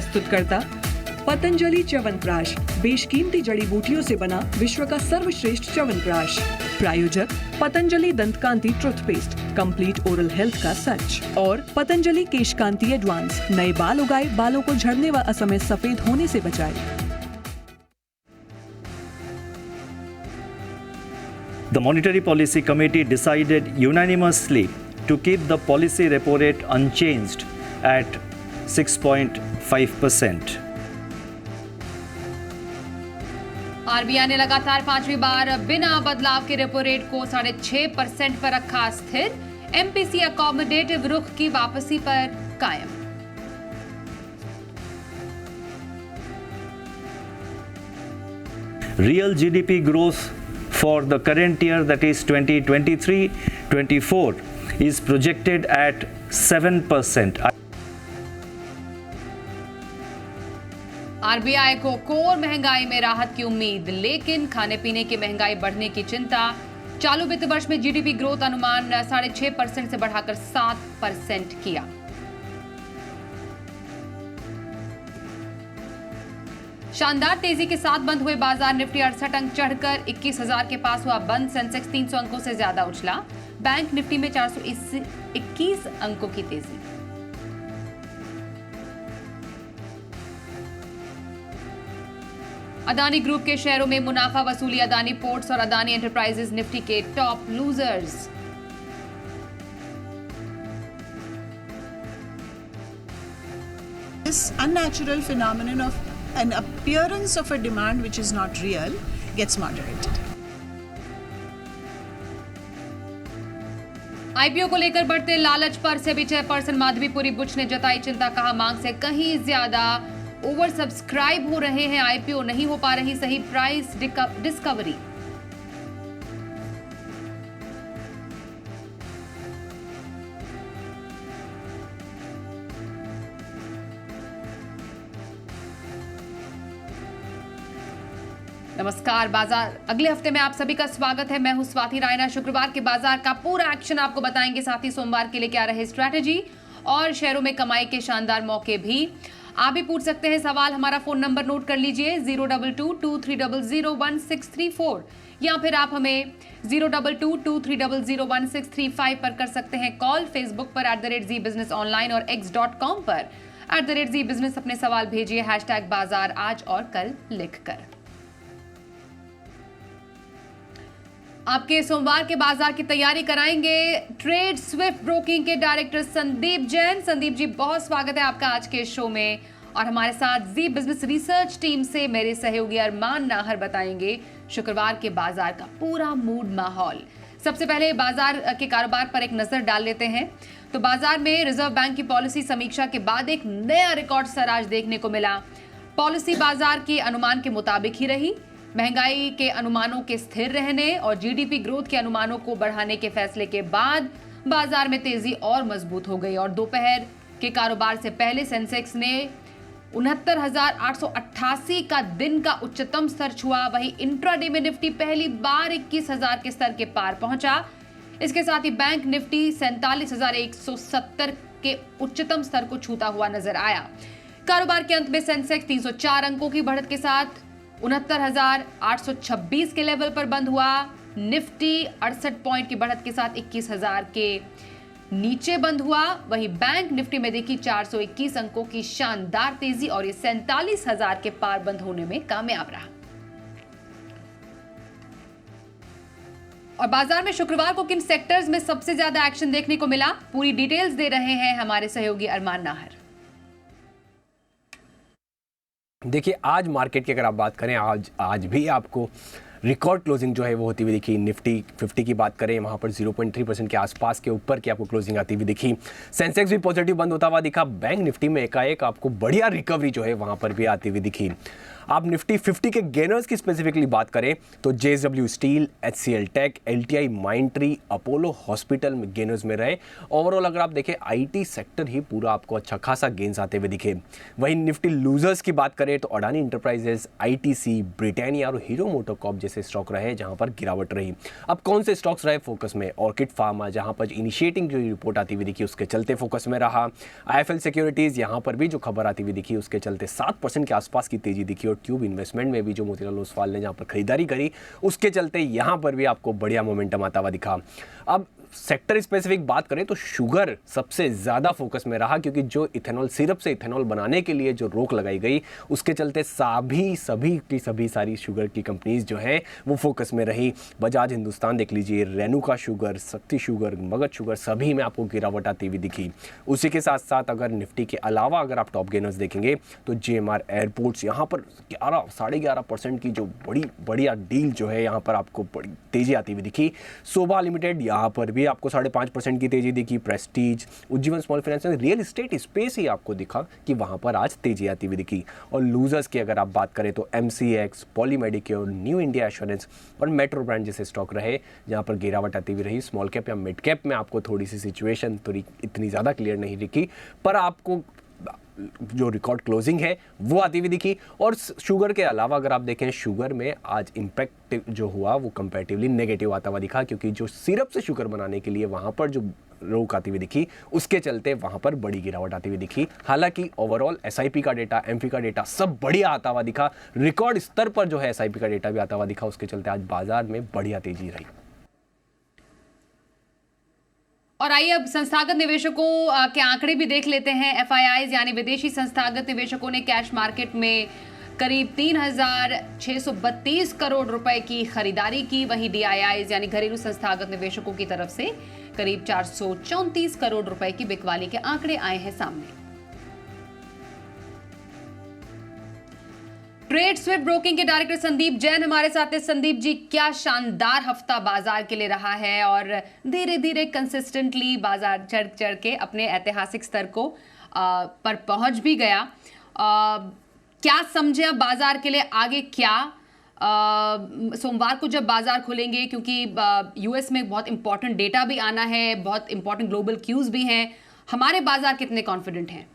प्रस्तुतकर्ता पतंजलि च्यवनप्राश, बेशकीमती जड़ी बूटियों से बना विश्व का सर्वश्रेष्ठ च्यवनप्राश। प्रायोजक Patanjali Dantkanti toothpaste, complete oral health का सच। और पतंजलि केशकांति एडवांस, नए बाल उगाए, बालों को झड़ने व असमय सफेद होने से बचाए। The Monetary Policy Committee decided unanimously to keep the policy repo rate unchanged at 6.5%. RBI ने लगातार 5वीं बार बिना बदलाव के रेपो रेट को 6.5% पर रखा स्थिर। एमपीसी अकोमोडेटिव रुख की वापसी पर कायम। Real GDP growth for the current year, that is 2023-24, is projected at 7%. RBI को कोर महंगाई में राहत की उम्मीद, लेकिन खाने पीने की महंगाई बढ़ने की चिंता। चालू वित्त वर्ष में जीडीपी ग्रोथ अनुमान 6.5% से बढ़ाकर 7% किया। शानदार तेजी के साथ बंद हुए बाजार। निफ्टी 68 अंक चढ़कर 21,000 के पास हुआ बंद। सेंसेक्स 300 अंकों से ज्यादा उछला। बैंक निफ्टी में 421 अंकों की तेजी। अदानी ग्रुप के शेयरों में मुनाफा वसूली। अदानी पोर्ट्स और अदानी एंटरप्राइजेज निफ्टी के top losers. This unnatural phenomenon of an appearance of a demand which is not real gets moderated. IPO को लेकर बढ़ते लालच पर सेबी चेयरपर्सन माधवीपुरी बुच ने जताई चिंता। कहा, मांग से कहीं ज्यादा ओवर सब्सक्राइब हो रहे हैं आईपीओ, नहीं हो पा रही सही प्राइस डिस्कवरी। नमस्कार, बाजार अगले हफ्ते में आप सभी का स्वागत है। मैं हूं स्वाति रायना। शुक्रवार के बाजार का पूरा एक्शन आपको बताएंगे, साथ ही सोमवार के लिए क्या रहे स्ट्रैटेजी और शेयरों में कमाई के शानदार मौके भी। आप भी पूछ सकते हैं सवाल। हमारा फोन नंबर नोट कर लीजिए 02223001634 या फिर आप हमें 02223001635 पर कर सकते हैं कॉल। फेसबुक पर @ZBusiness ऑनलाइन और x.com पर @ZBusiness अपने सवाल भेजिए #बाजार आज और कल लिखकर। आपके सोमवार के बाजार की तैयारी कराएंगे ट्रेड स्विफ्ट ब्रोकिंग के डायरेक्टर संदीप जैन। संदीप जी, बहुत स्वागत है आपका आज के शो में। और हमारे साथ जी बिजनेस रिसर्च टीम से मेरे सहयोगी अरमान नाहर बताएंगे शुक्रवार के बाजार का पूरा मूड माहौल। सबसे पहले बाजार के कारोबार पर एक नजर डाल लेते हैं। तो बाजार में रिजर्व बैंक की पॉलिसी समीक्षा के बाद एक नया रिकॉर्ड सर आज देखने को मिला। पॉलिसी बाजार के अनुमान के मुताबिक ही रही। महंगाई के अनुमानों के स्थिर रहने और जीडीपी ग्रोथ के अनुमानों को बढ़ाने के फैसले के बाद बाजार में तेजी और मजबूत हो गई और दोपहर के कारोबार से पहले सेंसेक्स ने 69,888 का दिन का उच्चतम स्तर छुआ। वहीं इंट्राडे में निफ्टी पहली बार 21,000 के स्तर के पार पहुंचा। इसके साथ ही बैंक निफ्टी 47,170 के उच्चतम स्तर को छूता हुआ नजर आया। कारोबार के अंत में सेंसेक्स 304 अंकों की बढ़त के साथ 69,826 के लेवल पर बंद हुआ। निफ्टी 68 पॉइंट की बढ़त के साथ 21,000 के नीचे बंद हुआ। वहीं बैंक निफ्टी में देखी 421 अंकों की शानदार तेजी और ये 47,000 के पार बंद होने में कामयाब रहा। और बाजार में शुक्रवार को किन सेक्टर्स में सबसे ज्यादा एक्शन देखने को मिला, पूरी डिटेल्स दे रहे हैं हमारे सहयोगी अरमान नाहर। देखिए, आज मार्केट की अगर आप बात करें, आज भी आपको रिकॉर्ड क्लोजिंग जो है वो होती हुई दिखी। निफ्टी 50 की बात करें, वहाँ पर 0.3% के आसपास के ऊपर की आपको क्लोजिंग आती हुई दिखी। सेंसेक्स भी पॉजिटिव बंद होता हुआ दिखा। बैंक निफ्टी में एकाएक आपको बढ़िया रिकवरी जो है वहाँ पर भी आती हुई दिखी। आप निफ्टी 50 के गेनर्स की स्पेसिफिकली बात करें तो JSW steel, HCL tech, LTI Mindtree, Apollo hospital में गेनर्स में रहे। ओवरऑल अगर आप देखें IT सेक्टर ही पूरा आपको अच्छा खासा गेन्स आते हुए दिखे। वहीं निफ्टी लूजर्स की बात करें तो अडानी इंटरप्राइजेस, ITC, ब्रिटानिया और हीरो मोटोकॉर्प जैसे ऐसे स्टॉक रहे जहां पर गिरावट रही। अब कौन से स्टॉक्स रहे फोकस में? ऑर्किड फार्मा, जहां पर इनिशिएटिंग जो रिपोर्ट आती हुई दिखी उसके चलते फोकस में रहा। IIFL सिक्योरिटीज़, यहाँ पर भी जो खबर आती हुई दिखी उसके चलते 7% के आसपास की तेजी दिखी। और ट्यूब इन्वेस्टमेंट में भी जो मोतीलाल ओसवाल ने जहाँ पर खरीदारी करी उसके चलते यहाँ पर भी आपको बढ़िया मोमेंटम आता हुआ दिखा। अब सेक्टर स्पेसिफिक बात करें तो शुगर सबसे ज़्यादा फोकस में रहा, क्योंकि जो इथेनॉल सिरप से इथेनॉल बनाने के लिए जो रोक लगाई गई उसके चलते सभी सारी शुगर की कंपनीज जो हैं वो फोकस में रही। बजाज हिंदुस्तान देख लीजिए, रेणुका शुगर, शक्ति शुगर, मगध शुगर, सभी में आपको गिरावट आती हुई दिखी। उसी के साथ साथ अगर निफ्टी के अलावा अगर आप टॉप गेनर्स देखेंगे तो GMR एयरपोर्ट्स, यहाँ पर 11.5% की जो बढ़िया डील जो है यहाँ पर आपको बड़ी तेजी आती हुई दिखी। सोभा लिमिटेड, यहाँ पर भी आपको 5.5% की तेजी दिखी। Prestige, Ujjivan small finance, real estate space ही आपको दिखा कि वहां पर आज तेजी आती हुई दिखी। और लूजर्स की अगर आप बात करें तो MCX, Poly Medicure, New India Assurance और मेट्रो ब्रांड जैसे स्टॉक रहे जहां पर गिरावट आती हुई रही। स्मॉल कैप या मिड कैप में आपको थोड़ी सी सिचुएशन थोड़ी इतनी ज़्यादा क्लियर नहीं दिखी, पर आपको जो रिकॉर्ड क्लोजिंग है वो आती हुई दिखी। और शुगर के अलावा अगर आप देखें, शुगर में आज इम्पैक्ट जो हुआ वो कंपैरेटिवली नेगेटिव आता हुआ दिखा, क्योंकि जो सिरप से शुगर बनाने के लिए वहाँ पर जो रोक आती हुई दिखी उसके चलते वहाँ पर बड़ी गिरावट आती हुई दिखी। हालांकि ओवरऑल SIP का डेटा, एमफी का डेटा सब बढ़िया आता हुआ दिखा। रिकॉर्ड स्तर पर जो है SIP का डेटा भी आता हुआ दिखा, उसके चलते आज बाजार में बढ़िया तेजी रही। और आइए अब संस्थागत निवेशकों के आंकड़े भी देख लेते हैं। FIIs यानी विदेशी संस्थागत निवेशकों ने कैश मार्केट में करीब 3,632 करोड़ रुपए की खरीदारी की। वहीं DIIs यानी घरेलू संस्थागत निवेशकों की तरफ से करीब 434 करोड़ रुपए की बिकवाली के आंकड़े आए हैं सामने। ट्रेड स्विफ्ट ब्रोकिंग के डायरेक्टर संदीप जैन हमारे साथ हैं। संदीप जी, क्या शानदार हफ्ता बाजार के लिए रहा है और धीरे धीरे कंसिस्टेंटली बाजार चढ़ के अपने ऐतिहासिक स्तर को पर पहुंच भी गया। क्या समझे अब बाजार के लिए आगे क्या? सोमवार को जब बाजार खुलेंगे, क्योंकि US में बहुत इंपॉर्टेंट डेटा भी आना है, बहुत इंपॉर्टेंट ग्लोबल क्यूज भी हैं, हमारे बाजार कितने कॉन्फिडेंट हैं?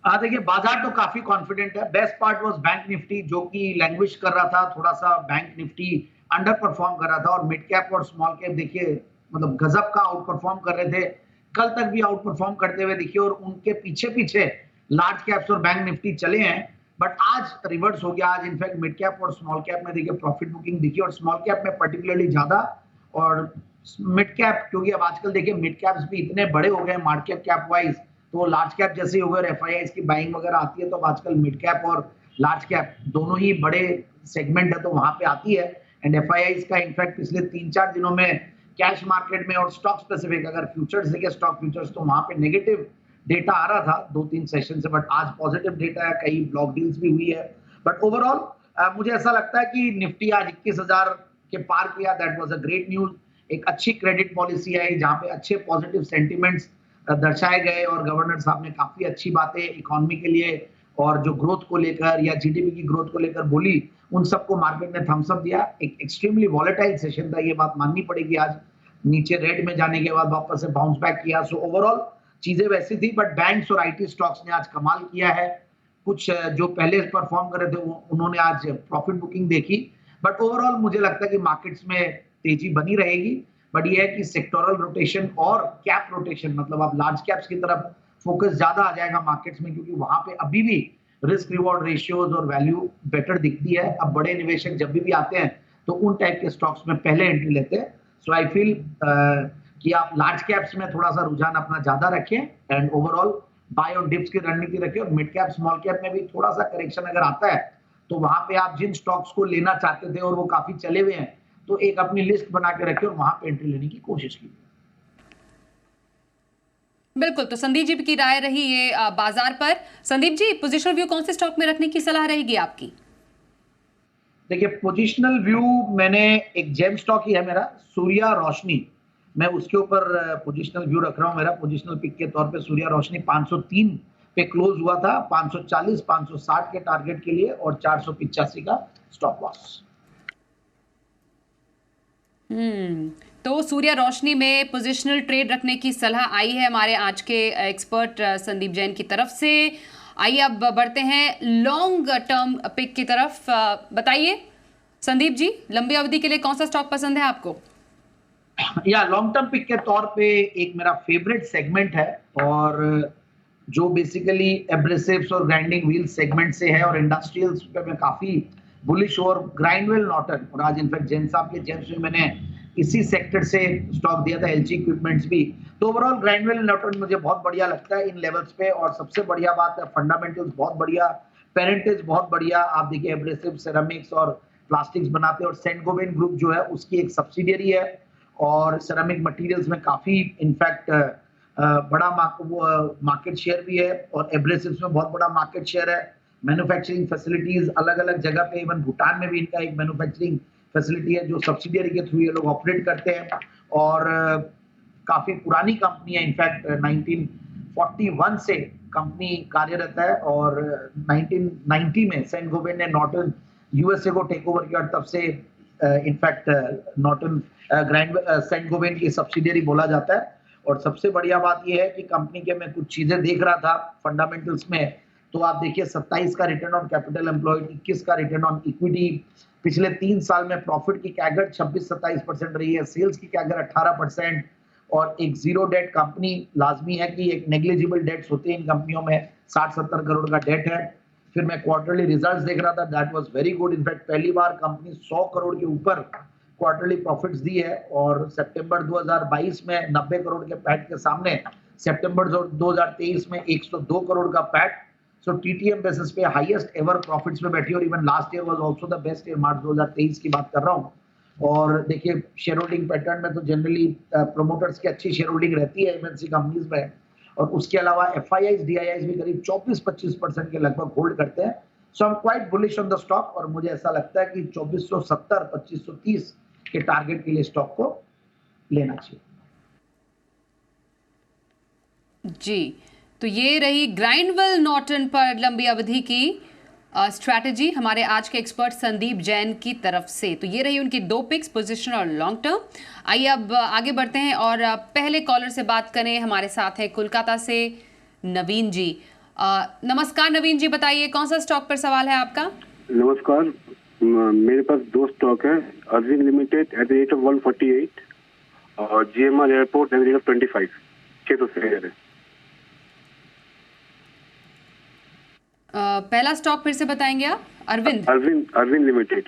देखिए, बाजार तो काफी कॉन्फिडेंट है। Best part was bank Nifty, जो कि लैंग्विश कर रहा था थोड़ा सा। बैंक निफ्टी अंडर परफॉर्म कर रहा था और मिड कैप और स्मॉल कैप देखिए मतलब गजब का आउट परफॉर्म कर रहे थे, कल तक भी आउट परफॉर्म करते हुए दिखे। और उनके पीछे पीछे लार्ज कैप्स और बैंक निफ्टी चले हैं, बट आज रिवर्स हो गया। आज इनफैक्ट मिड कैप और स्मॉल कैप में देखिए प्रॉफिट बुकिंग दिखी, और स्मॉल कैप में पर्टिकुलरली ज्यादा, और मिड कैप, क्योंकि अब आजकल देखिए मिड कैप्स भी इतने बड़े हो गए मार्केट कैप वाइज, तो लार्ज कैप जैसे हो गए और FIIs की बाइंग वगैरह आती है, तो अब आजकल मिड कैप और लार्ज कैप दोनों ही बड़े सेगमेंट है तो वहां पे आती है। एंड FIIs का इनफैक्ट पिछले 3-4 दिनों में कैश मार्केट में और स्टॉक स्पेसिफिक अगर फ्यूचर्स देखे, स्टॉक फ्यूचर्स, तो वहां पे नेगेटिव डेटा आ रहा था 2-3 सेशन से, बट आज पॉजिटिव डेटा है, कई ब्लॉक डील्स भी हुई है। बट ओवरऑल मुझे ऐसा लगता है कि निफ्टी आज 21,000 के पार किया, that was a great news. एक अच्छी क्रेडिट पॉलिसी आई जहां पे अच्छे पॉजिटिव सेंटिमेंट्स दर्शाए गए, और गवर्नर साहब ने काफी अच्छी बातें इकोनॉमी के लिए और जो ग्रोथ को लेकर या GDP की ग्रोथ को लेकर बोली, उन सबको मार्केट ने थम्स अप दिया। एक एक्सट्रीमली वॉलेटाइल सेशन था, ये बात माननी पड़ेगी। आज नीचे रेड में जाने के बाद वापस से बाउंस बैक किया। सो ओवरऑल चीजें वैसी थी, बट बैंक्स और IT स्टॉक्स ने आज कमाल किया है। कुछ जो पहले परफॉर्म कर रहे थे उन्होंने आज प्रॉफिट बुकिंग देखी, बट ओवरऑल मुझे लगता है कि मार्केट्स में तेजी बनी रहेगी। बट ये है कि सेक्टोरल रोटेशन और कैप रोटेशन, मतलब अब लार्ज कैप्स की तरफ फोकस ज्यादा आ जाएगा मार्केट्स में, क्योंकि वहां पे अभी भी रिस्क रिवॉर्ड रेशियोज और वैल्यू बेटर दिखती है। अब बड़े निवेशक जब भी आते हैं तो उन टाइप के स्टॉक्स में पहले एंट्री लेते हैं। सो आई फील कि आप लार्ज कैप्स में थोड़ा सा रुझान अपना ज्यादा रखें एंड ओवरऑल बाय और डिप्स की रणनीति रखें, और मिड कैप स्मॉल कैप में भी थोड़ा सा करेक्शन अगर आता है तो वहां पे आप जिन स्टॉक्स को लेना चाहते थे और वो काफी चले हुए हैं, तो एक अपनी लिस्ट बना के रखे और वहां पे एंट्री लेने की कोशिश की। बिल्कुल, तो संदीप जी की राय रही ये बाजार पर। संदीप जी, पोजिशनल व्यू कौन से स्टॉक में रखने की सलाह रहेगी आपकी? देखिए, पोजिशनल व्यू मैंने एक जेम स्टॉक ही है मेरा, सूर्या रोशनी, मैं उसके ऊपर पोजिशनल व्यू रख रहा हूं। मेरा पोजिशनल पिक के तौर पे सूर्या रोशनी 503 पे क्लोज हुआ था, 540 560 के टारगेट के लिए और 485 का स्टॉप लॉस। तो सूर्या रोशनी में पोजिशनल ट्रेड रखने की सलाह आई है हमारे आज के एक्सपर्ट संदीप जैन की तरफ से। आइए अब बढ़ते हैं लॉन्ग टर्म पिक की तरफ। बताइए संदीप जी, लंबी अवधि के लिए कौन सा स्टॉक पसंद है आपको? या लॉन्ग टर्म पिक के तौर पे एक मेरा फेवरेट सेगमेंट है और जो बेसिकली एब्रेसिव्स और ग्राइंडिंग व्हील सेगमेंट से है और इंडस्ट्रियल्स पे मैं काफी बुलिश और ग्राइंडवेल नॉर्टन और आज इनफैक्ट जैन साहब के जेम्स में मैंने इसी सेक्टर से स्टॉक दिया था, एलजी इक्विपमेंट्स भी। तो ओवरऑल ग्राइंडवेल नॉर्टन मुझे बहुत बढ़िया लगता है इन लेवल्स पे और सबसे बढ़िया बात है फंडामेंटल्स बहुत बढ़िया, पेरेंटेज बहुत बढ़िया। आप देखिए एब्रेसिव सेरामिक्स और प्लास्टिक्स बनाते हैं और सेंट गोबेन ग्रुप जो है उसकी एक सब्सिडियरी है और सेरामिक मटेरियल्स में काफी इनफैक्ट बड़ा मार्केट शेयर भी है और एब्रेसिव्स में बहुत बड़ा मार्केट शेयर है। मैन्युफैक्चरिंग फैसिलिटीज अलग अलग जगह पे, इवन भूटान में भी इनका एक मैन्युफैक्चरिंग फैसिलिटी है जो सब्सिडियरी के थ्रू ये लोग ऑपरेट करते हैं और काफी पुरानी कंपनी है। इनफैक्ट 1941 से कंपनी कार्यरत है और 1990 में सेंट गोबेन ने नॉर्टन यूएसए को टेक ओवर किया और तब से इनफैक्ट नॉर्टन सेंट गोबेन की सब्सिडियरी बोला जाता है। और सबसे बढ़िया बात यह है कि कंपनी के मैं कुछ चीजें देख रहा था फंडामेंटल्स में, तो आप देखिए 27 का रिटर्न ऑन कैपिटल एम्प्लॉयड, 21 का रिटर्न ऑन इक्विटी, पिछले 3 साल में प्रॉफिट की कैगर 26-27% रही है, सेल्स की कैगर 18% और एक जीरो डेट कंपनी। लाजमी है कि एक नेग्लिजिबल डेट्स होते हैं इन कंपनियों में, 60-70 करोड़ का डेट है। फिर मैं क्वार्टरली रिजल्ट्स देख रहा था, that was very good. In fact पहली बार कंपनी 100 करोड़ के ऊपर क्वार्टरली प्रॉफिट्स दी है और सितंबर 2022 में 90 करोड़ के पैट के सामने सितंबर 2023 में 102 करोड़ का पैट। सो टीटीएम बेसिस पे हाईएस्ट एवर प्रॉफिट्स में बैठी और even last year was also the best year, March 2023 की बात कर रहा हूं। और देखिए शेयर होल्डिंग पैटर्न में तो जनरली प्रोमोटर्स की अच्छी शेयर होल्डिंग रहती है एमएनसी कंपनीज में और उसके अलावा एफआईआईज डीआईआईज भी करीब 24-25% के लगभग होल्ड करते हैं। So I am quite bullish on the stock और मुझे ऐसा लगता है कि 2470-2530 के टारगेट के लिए स्टॉक को लेना चाहिए। जी, तो ये रही ग्राइंडवेल नॉर्टन पर लंबी अवधि की स्ट्रैटेजी हमारे आज के एक्सपर्ट संदीप जैन की तरफ से। तो ये रही उनकी 2 पिक्स, पोजीशन और लॉन्ग टर्म। आइए अब आगे बढ़ते हैं और पहले कॉलर से बात करें। हमारे साथ है कोलकाता से नवीन जी। नमस्कार नवीन जी, बताइए कौन सा स्टॉक पर सवाल है आपका? नमस्कार, मेरे पास 2 स्टॉक है, Arvind Limited at the rate of 148 और GMR airport at the rate of 25। 600 share है। पहला स्टॉक फिर से बताएंगे आप? Arvind Limited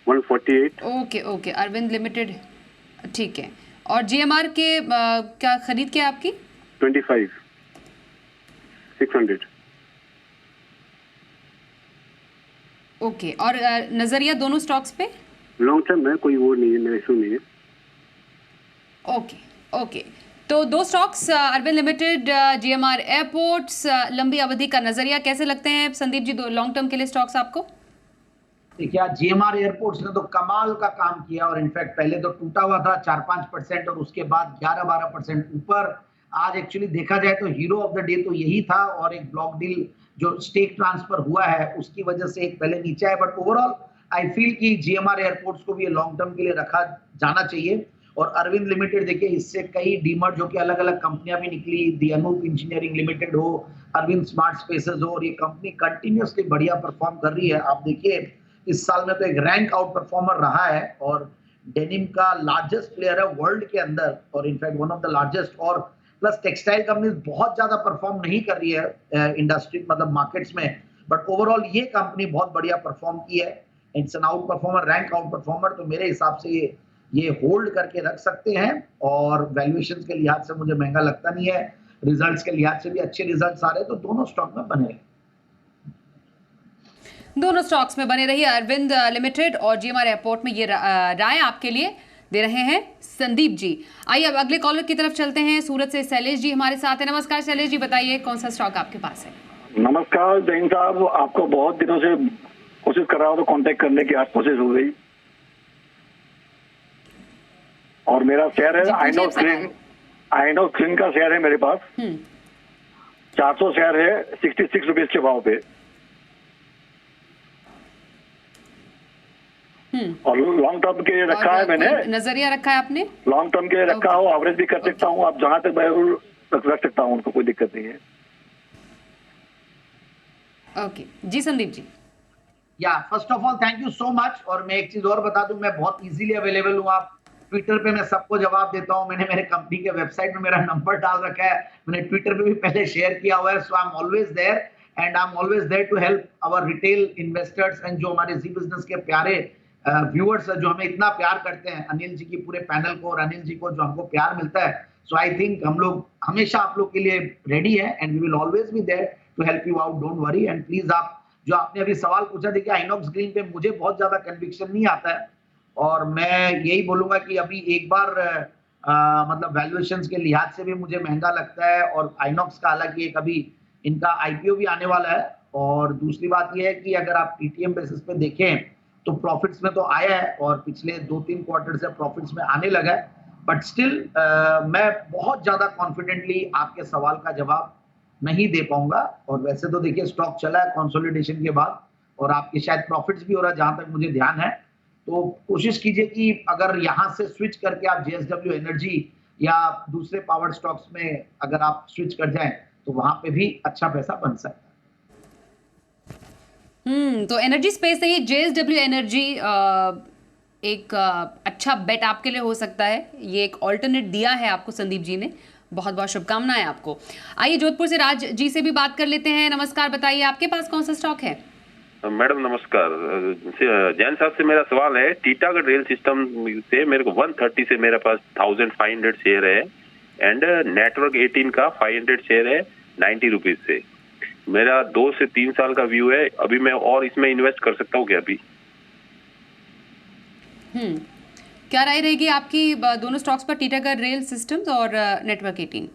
148। Okay, Arvind Limited, ठीक है। और जीएमआर के क्या खरीद क्या आपकी? 25 600। ओके, और नजरिया दोनों स्टॉक्स पे? लॉन्ग टर्म है, कोई वो नहीं है, मेरा इशू नहीं है। ओके, तो 2 stocks Arvind Limited, GMR airports, लंबी अवधि का नजरिया कैसे लगते हैं संदीप जी, 2 लॉन्ग टर्म के लिए स्टॉक्स आपको? देखिए जीएमआर एयरपोर्ट्स ने तो कमाल का काम किया और इनफैक्ट पहले तो टूटा हुआ था 4-5% और उसके बाद 11-12% ऊपर। आज एक्चुअली देखा जाए तो हीरो ऑफ द डे तो यही था और एक ब्लॉक डील जो स्टेक ट्रांसफर हुआ है उसकी वजह से एक पहले नीचे आया, बट ओवरऑल आई फील कि जीएमआर एयरपोर्ट्स को भी लॉन्ग टर्म के लिए रखा जाना चाहिए। और अरविंद लिमिटेड देखिए इससे कई डीमर्ज जो कि अलग अलग कंपनियां भी निकली, दी अनूप इंजीनियरिंग लिमिटेड हो, अरविंद स्मार्ट स्पेसेस हो, और ये कंपनी कंटिन्यूसली बढ़िया परफॉर्म कर रही है। आप देखिए इस साल में तो एक रैंक आउट परफॉर्मर रहा है और डेनिम का लार्जेस्ट प्लेयर है वर्ल्ड के अंदर और in fact one of the largest. और प्लस टेक्सटाइल कंपनीज बहुत ज्यादा परफॉर्म नहीं कर रही है इंडस्ट्री मतलब मार्केट्स में, बट ओवरऑल ये कंपनी बहुत बढ़िया परफॉर्म की है। It's an out performer, rank out performer, तो मेरे हिसाब से ये होल्ड करके रख सकते हैं और वैल्यूएशन के लिहाज से मुझे महंगा लगता नहीं है, रिजल्ट्स के लिहाज से भी अच्छे रिजल्ट्स आ रहे हैं, तो दोनों स्टॉक में बने रहे। दोनों स्टॉक्स में बने रहिए, अरविंद लिमिटेड और जीएमआर एयरपोर्ट में। ये राय आपके लिए दे रहे हैं संदीप जी। आइए अब अगले कॉलर की तरफ चलते हैं। सूरत से शैलेश जी हमारे साथ है। नमस्कार शैलेश जी, बताइए कौन सा स्टॉक आपके पास है? नमस्कार जैन साहब, आपको बहुत दिनों से कोशिश कर रहा हूँ तो कांटेक्ट करने की आज कोशिश हो गई और मेरा शेयर है आइनोक्स क्लीन का शेयर है मेरे पास। 400 शेयर है 66 रुपीज के भाव पे और लॉन्ग टर्म के लिए रखा है मैंने। नजरिया रखा है आपने? लॉन्ग टर्म के लिए रखा हो, एवरेज भी कर सकता हूँ, आप जहां तक मैं रख सकता हूँ, उनको कोई दिक्कत नहीं है। ओके जी संदीप जी। या first of all thank you so much. और मैं एक चीज और बता दूं, मैं बहुत इजीली अवेलेबल हूँ। आप ट्विटर पे मैं सबको जवाब देता हूँ। मैंने मेरे कंपनी के वेबसाइट में मेरा नंबर डाल रखा है, मैंने ट्विटर पे भी पहले शेयर किया हुआ है। So I am always there and I am always there to help our retail investors and जो हमारे जी बिजनेस के प्यारे व्यूअर्स जो हमें इतना प्यार करते हैं, अनिल जी की पूरे पैनल को और अनिल जी को जो हमको प्यार मिलता है। सो आई थिंक हम लोग हमेशा आप लोग के लिए रेडी है and we will always be there to help you out. Don't worry and please आप जो आपने अभी सवाल पूछा, देखिए आइनॉक्स ग्रीन पे मुझे बहुत ज्यादा कन्विक्शन नहीं आता है और मैं यही बोलूंगा कि अभी एक बार मतलब वैल्यूएशंस के लिहाज से भी मुझे महंगा लगता है। और आइनॉक्स का हालांकि एक अभी इनका आईपीओ भी आने वाला है। और दूसरी बात यह है कि अगर आप टीटीएम बेसिस पे देखें तो प्रॉफिट्स में तो आया है और पिछले 2-3 क्वार्टर से प्रॉफिट्स में आने लगा है। बट स्टिल मैं बहुत ज्यादा कॉन्फिडेंटली आपके सवाल का जवाब नहीं दे पाऊंगा। और वैसे तो देखिए स्टॉक चला है कंसोलिडेशन के बाद और आपके शायद प्रॉफिट्स भी हो रहा है जहां तक मुझे ध्यान है। तो कोशिश कीजिए कि अगर यहां से स्विच करके आप जेएसडब्ल्यू एनर्जी या दूसरे पावर स्टॉक्स में अगर आप स्विच कर जाएं तो वहां पे भी अच्छा पैसा बन सकता है। तो एनर्जी स्पेस से ही जेएसडब्ल्यू एनर्जी एक अच्छा बेट आपके लिए हो सकता है। ये एक ऑल्टरनेट दिया है आपको संदीप जी ने, बहुत बहुत शुभकामनाएं आपको। आइए जोधपुर से राज जी से भी बात कर लेते हैं। नमस्कार, बताइए आपके पास कौन सा स्टॉक है? मैडम नमस्कार। जैन साहब से मेरा सवाल है, टीटागढ़ रेल सिस्टम से मेरे को 130 से मेरे पास 1500 शेयर है एंड नेटवर्क 18 का 500 शेयर है 90 रुपीज से। मेरा 2 से 3 साल का व्यू है, अभी मैं और इसमें इन्वेस्ट कर सकता हूँ क्या अभी? क्या राय रहेगी आपकी दोनों स्टॉक्स पर, टीटागढ़ रेल सिस्टम्स और नेटवर्क 18?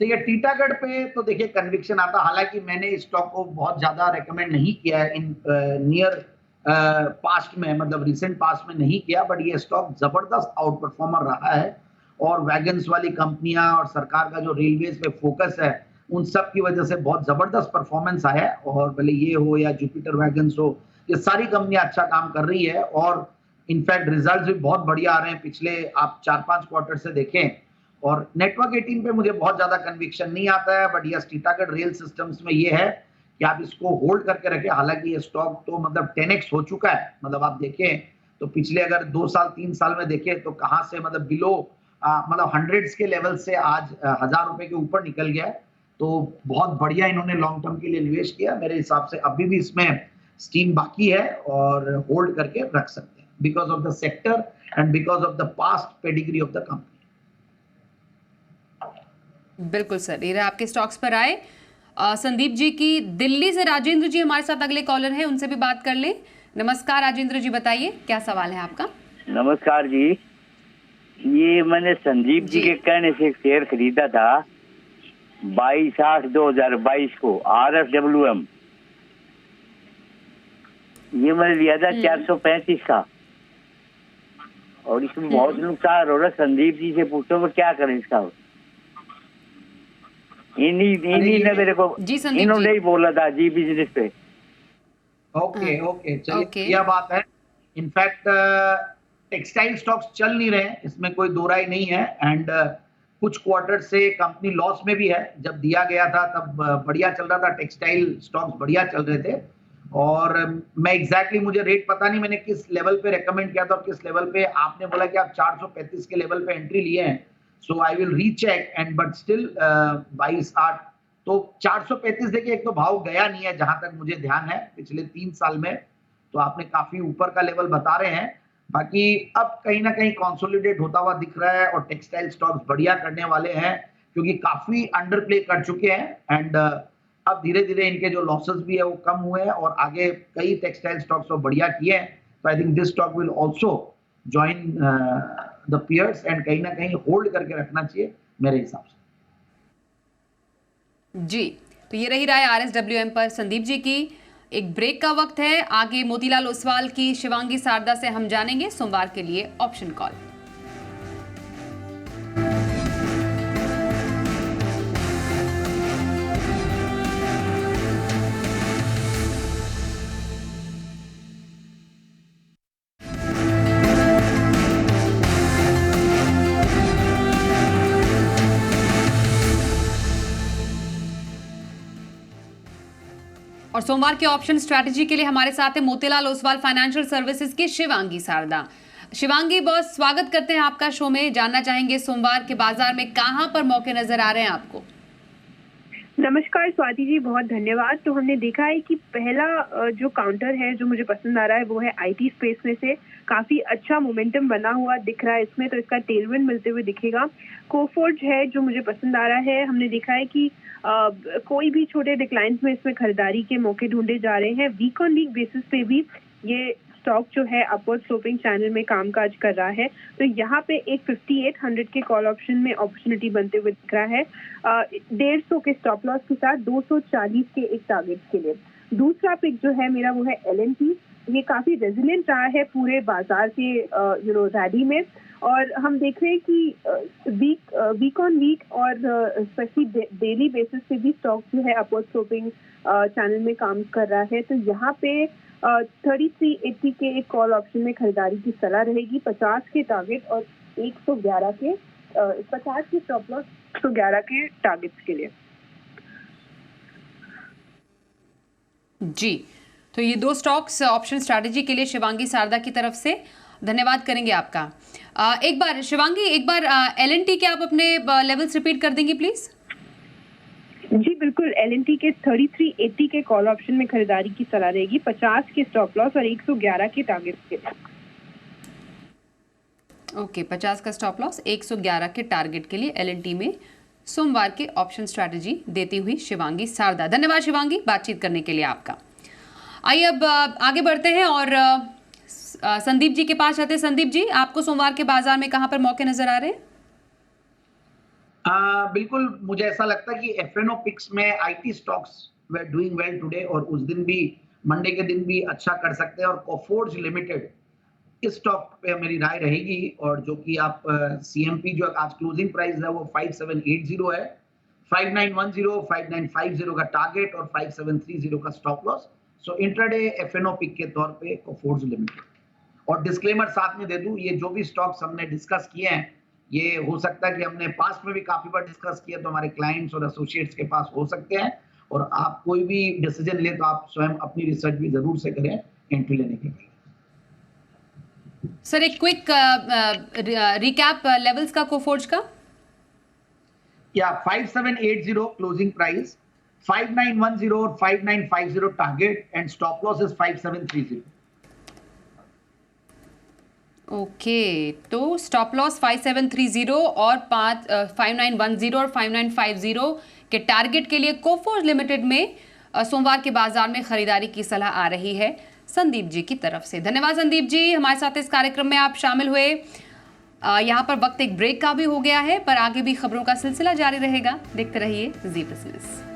देखिए टीटागढ़ पे तो देखिए कन्विक्शन आता, हालांकि मैंने इस स्टॉक को बहुत ज्यादा रेकमेंड नहीं किया है इन नियर पास्ट में, मतलब रिसेंट पास्ट में नहीं किया। बट ये स्टॉक जबरदस्त आउट परफॉर्मर रहा है और वैगन्स वाली कंपनियां और सरकार का जो रेलवेज पे फोकस है उन सब की वजह से बहुत जबरदस्त परफॉर्मेंस आया है। और भले ये हो या जुपिटर वैगन्स हो, ये सारी कंपनियां अच्छा काम कर रही है और इनफैक्ट रिजल्ट्स भी बहुत बढ़िया आ रहे हैं पिछले आप 4-5 क्वार्टर से देखें। और नेटवर्क 18 पे मुझे बहुत ज्यादा कन्विक्शन नहीं आता है। But yes, Titagarh rail systems में ये है कि आप इसको होल्ड करके रखें। हालांकि ये स्टॉक तो मतलब 10x हो चुका है, मतलब आप देखें तो पिछले अगर 2 साल 3 साल में देखें तो कहां से मतलब बिलो मतलब हंड्रेड्स के लेवल से आज 1000 रुपए के ऊपर निकल गया है। तो बहुत बढ़िया इन्होंने लॉन्ग टर्म के लिए निवेश किया। मेरे हिसाब से अभी भी इसमें स्टीम बाकी है और होल्ड करके रख सकते हैं because of the sector and because of the past pedigree of the company. बिल्कुल सर, ये आपके स्टॉक्स पर आए। संदीप जी की दिल्ली से राजेंद्र जी हमारे साथ अगले कॉलर हैं, उनसे भी बात कर लें। नमस्कार राजेंद्र जी, बताइए क्या सवाल है आपका? नमस्कार जी, ये मैंने संदीप जी के कहने से एक शेयर खरीदा था 22/8/2022 को, RFWM। ये मैंने लिया था 435 का और इसमें बहुत नुकसान हो रहा है। संदीप जी से पूछो वो क्या करें इसका। इन्हीं ने मेरे को इन्होंने ही बोला था जी बिजनेस पे। ओके चलिए, यह बात है। इनफैक्ट टेक्सटाइल स्टॉक्स चल नहीं रहे हैं, इसमें कोई दो राय नहीं है। एंड कुछ क्वार्टर से कंपनी लॉस में भी है। जब दिया गया था तब बढ़िया चल रहा था, टेक्सटाइल स्टॉक्स बढ़िया चल रहे थे। और मैं एग्जैक्टली मुझे रेट पता नहीं मैंने किस लेवल पे रेकमेंड किया था और किस लेवल पे आपने बोला कि आप 435 के लेवल पे एंट्री लिए हैं। So I will recheck and but still 22/8 तो 435 देखिए, एक तो भाव गया नहीं है जहां तक मुझे ध्यान है पिछले 3 साल में, तो आपने काफी ऊपर का लेवल बता रहे हैं। बाकी अब कहीं ना कहीं कंसोलिडेट होता हुआ दिख रहा है और टेक्सटाइल स्टॉक्स बढ़िया करने वाले हैं क्योंकि काफी अंडर प्ले कर चुके हैं। एंड अब धीरे धीरे इनके जो लॉसेस भी है वो कम हुए हैं और आगे कई टेक्सटाइल स्टॉक्स को बढ़िया किए हैं। तो I think this stock will also join the peers and कहीं ना कहीं होल्ड करके रखना चाहिए मेरे हिसाब से। जी, तो ये रही राय RSWM पर संदीप जी की। एक ब्रेक का वक्त है, आगे मोतीलाल ओसवाल की शिवांगी सारदा से हम जानेंगे सोमवार के लिए ऑप्शन कॉल। और सोमवार के ऑप्शन स्ट्रैटेजी के लिए हमारे साथ है मोतीलाल ओसवाल फाइनेंशियल सर्विसेज की शिवांगी सारदा। शिवांगी, बहुत स्वागत करते हैं आपका शो में। जानना चाहेंगे सोमवार के बाजार में कहां पर मौके नजर आ रहे हैं आपको? नमस्कार स्वाति जी, बहुत धन्यवाद। तो हमने देखा है कि पहला जो काउंटर है जो मुझे पसंद आ रहा है वो है आईटी स्पेस में से काफी अच्छा मोमेंटम बना हुआ दिख रहा है इसमें, तो इसका टेलविंड मिलते हुए दिखेगा। कोफोर्ज है जो मुझे पसंद आ रहा है। हमने देखा है कि कोई भी छोटे डिक्लाइंस में इसमें खरीदारी के मौके ढूंढे जा रहे हैं। वीक ऑन वीक बेसिस पे भी ये स्टॉक जो है अपवर्ड स्लोपिंग चैनल में कामकाज कर रहा है, तो यहाँ पे एक 5800 के कॉल ऑप्शन में अपॉर्चुनिटी बनते हुए दिख रहा है 150 के स्टॉप लॉस के साथ 240 के एक टारगेट के लिए। दूसरा पिक जो है मेरा वो है L&T। ये काफी रेजिलिएंट रहा है पूरे बाजार के रैली में, और हम देख रहे हैं कि वीक ऑन वीक और स्पेशली डेली बेसिस पे भी स्टॉक जो है अपवर्ड स्लोपिंग चैनल में काम कर रहा है। तो यहाँ पे 3380 के एक कॉल ऑप्शन में खरीदारी की सलाह रहेगी। 50 के टारगेट और 111 के 50 के स्टॉप लॉस 111 के टारगेट्स के लिए। जी, तो ये दो स्टॉक्स ऑप्शन स्ट्रैटेजी के लिए शिवांगी सारदा की तरफ से धन्यवाद करेंगे आपका। एक बार शिवांगी, L&T के आप अपने लेवल्स रिपीट कर देंगी प्लीज? जी बिल्कुल, L&T के 3380 के कॉल ऑप्शन में खरीदारी की सलाह रहेगी। 50 के स्टॉप लॉस और 111 के टारगेट के लिए। ओके, 50 का स्टॉप लॉस 111 के टारगेट के लिए L&T में सोमवार के ऑप्शन स्ट्रैटेजी देती हुई शिवांगी सारदा। धन्यवाद शिवांगी बातचीत करने के लिए आपका। आइए अब आगे बढ़ते हैं और संदीप जी के पास आते हैं। संदीप जी, आपको सोमवार के बाजार में कहां पर मौके नजर आ रहे हैं? बिल्कुल, मुझे ऐसा लगता है कि F&O पिक्स में IT stocks way doing well today, और उस दिन भी मंडे के दिन भी अच्छा कर सकते हैं। और कोफोर्ज लिमिटेड इस स्टॉक पे मेरी राय रहेगी, और जो कि आप CMP जो आज क्लोजिंग प्राइस है वो 5780 है, 5910 5950 का टारगेट और 5730 का स्टॉप लॉस। सो इंट्राडे F&O पिक के तौर पे कोफोर्ज लिमिटेड। और डिस्क्लेमर साथ में दे दूं, ये जो भी स्टॉक्स हमने डिस्कस किए हैं ये हो सकता है कि हमने पास्ट में भी काफी बार डिस्कस किया, तो हमारे क्लाइंट्स और एसोसिएट्स के पास हो सकते हैं। और आप कोई भी डिसीजन ले तो आप स्वयं अपनी रिसर्च भी जरूर से करें एंट्री लेने के लिए। सर, एक क्विक रिकैप लेवल्स का कोफोर्ज का। या 5780 क्लोजिंग प्राइस, 5910 और 5950 target, and stop loss is 5730। Okay, तो स्टॉप लॉस 5730 और 5910 और 5950 के टारगेट के लिए कोफोर्ज लिमिटेड में सोमवार के बाजार में खरीदारी की सलाह आ रही है संदीप जी की तरफ से। धन्यवाद संदीप जी, हमारे साथ इस कार्यक्रम में आप शामिल हुए। यहाँ पर वक्त एक ब्रेक का भी हो गया है, पर आगे भी खबरों का सिलसिला जारी रहेगा। देखते रहिए जी बिजनेस।